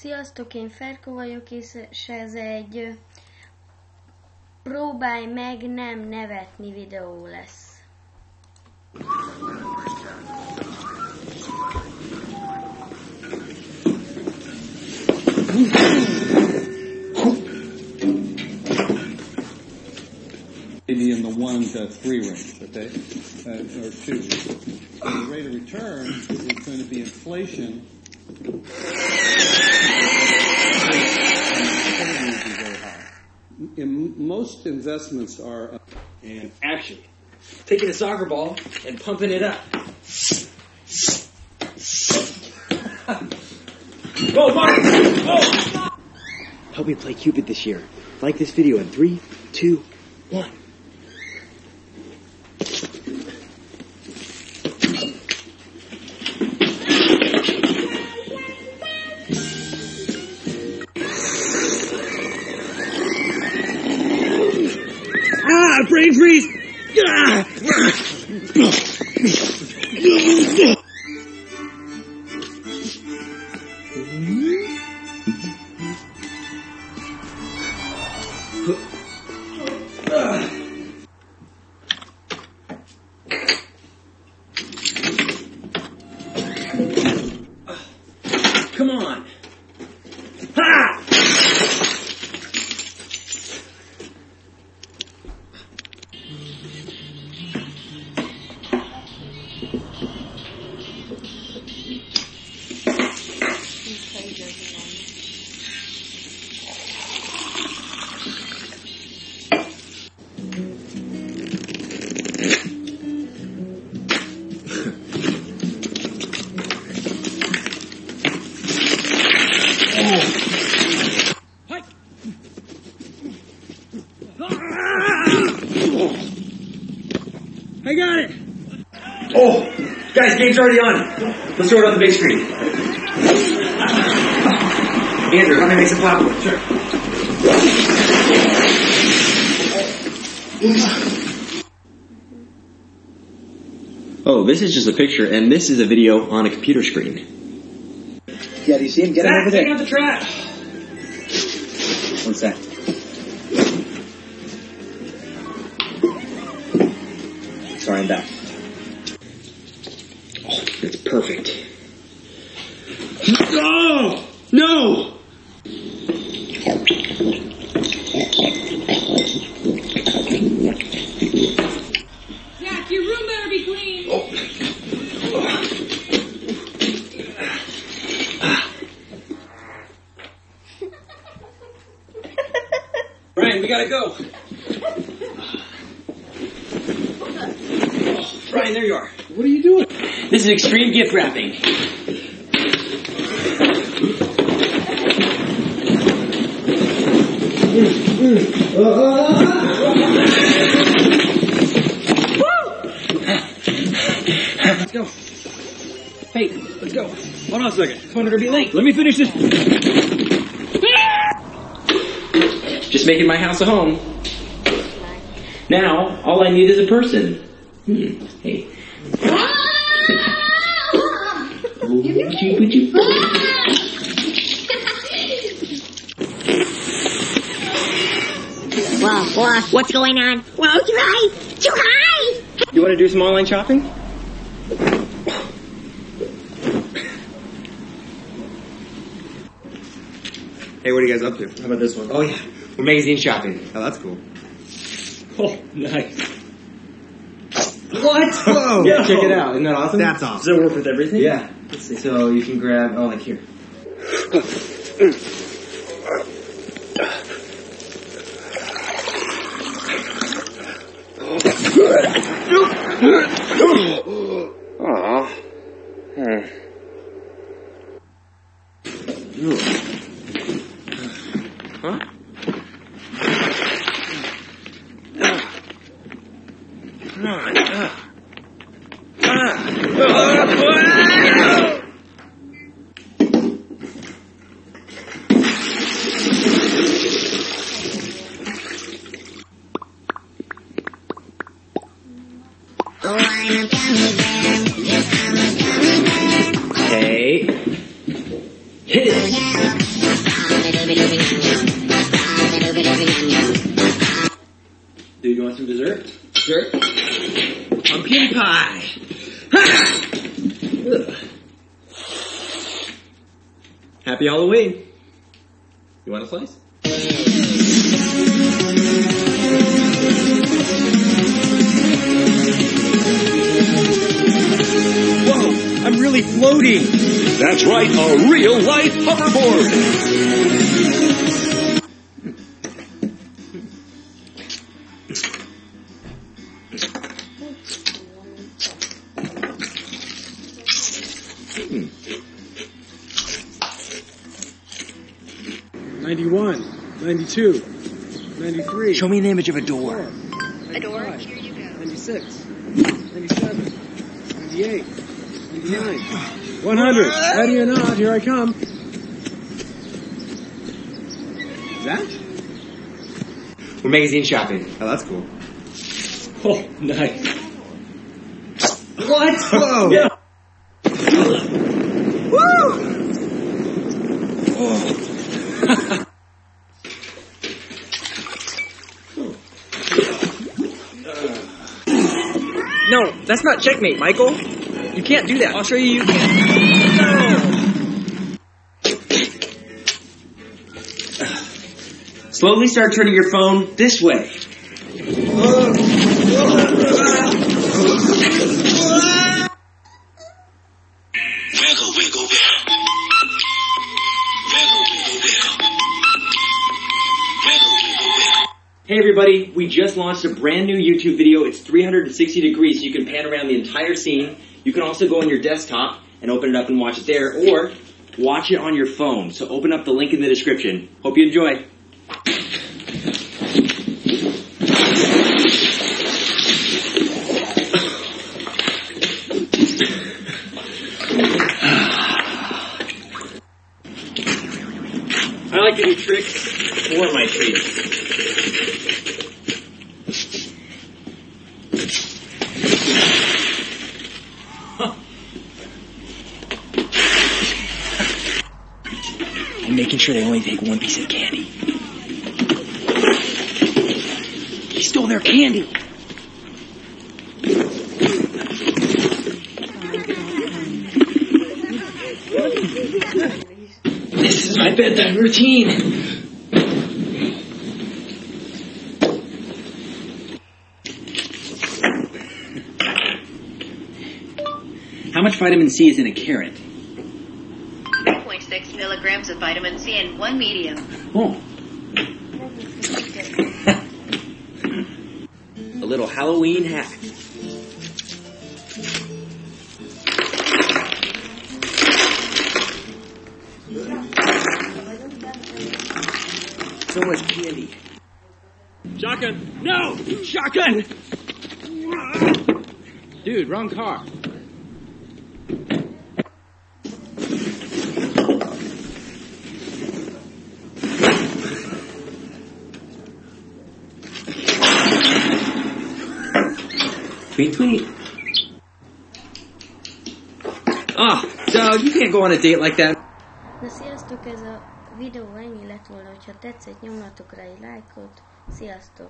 Sziasztok, én Ferko vagyok, és ez egy próbálj meg nem nevetni videó lesz. Maybe in the 1 to 3 range, okay, or 2. So the rate of return is going to be inflation. And most investments are and action. Taking a soccer ball and pumping it up. Go, Mark! Go! Help me play Cupid this year. Like this video in 3, 2, 1. Brain freeze! Come on! Ha! I got it! Oh, guys, game's already on. Let's throw it on the big screen. Andrew, help me make some popcorn. Sure. Oh, this is just a picture, and this is a video on a computer screen. Yeah, do you see him? Get him over there. Take out the trash. One sec. Sorry, I'm back. Oh, that's perfect. Oh! No! Jack, your room better be clean. Oh. Brian, we gotta go. Brian, there you are. What are you doing? This is extreme gift wrapping. Let's go. Hey, let's go. Hold on a second. This one's gonna be late. Let me finish this. Just making my house a home. Now, all I need is a person. Hey. Whoa, what's going on? Whoa, too high! Too high! You want to do some online shopping? Hey, what are you guys up to? How about this one? Oh, yeah. We're magazine shopping. Oh, that's cool. Oh, nice. What? Whoa! Yeah, check it out. Isn't that awesome? That's awesome. Does it work with everything? Yeah. Let's see. So you can grab, oh, like here. Aw. Huh? Come on. Okay. Hit it. Dude, you want some dessert? Dessert? Pumpkin pie! Happy Halloween! You want a slice? Whoa! I'm really floating! That's right, a real-life hoverboard! Hmm. 91, 92, 93. Show me an image of a door. 94, A door? 95, Here you go. 96, 97, 98, 99, 100. Ready or not, here I come. Is that? We're magazine shopping. Oh, that's cool. Oh, nice. What? Whoa! Yeah. No, that's not checkmate, Michael. You can't do that. I'll show you. You can't. No. Slowly start turning your phone this way. Wiggle, wiggle, wiggle. Wiggle, wiggle, wiggle. Wiggle, wiggle, wiggle. Hey everybody, we just launched a brand new YouTube video. It's 360 degrees, so you can pan around the entire scene. You can also go on your desktop and open it up and watch it there, or watch it on your phone. So open up the link in the description. Hope you enjoy. I like to do tricks for my treats. I'm making sure they only take one piece of candy. He stole their candy. This is my bedtime routine. How much vitamin C is in a carrot? 0.6 milligrams of vitamin C and 1 medium. Oh. A little Halloween hack. So much candy. Shotgun! No! Shotgun! Dude, wrong car. Tweet, tweet. Ah, Doug, you can't go on a date like that. Na sziasztok, ez a videó ennyi lett volna, hogyha tetszett, nyomjatok rá egy lájkot. Sziasztok!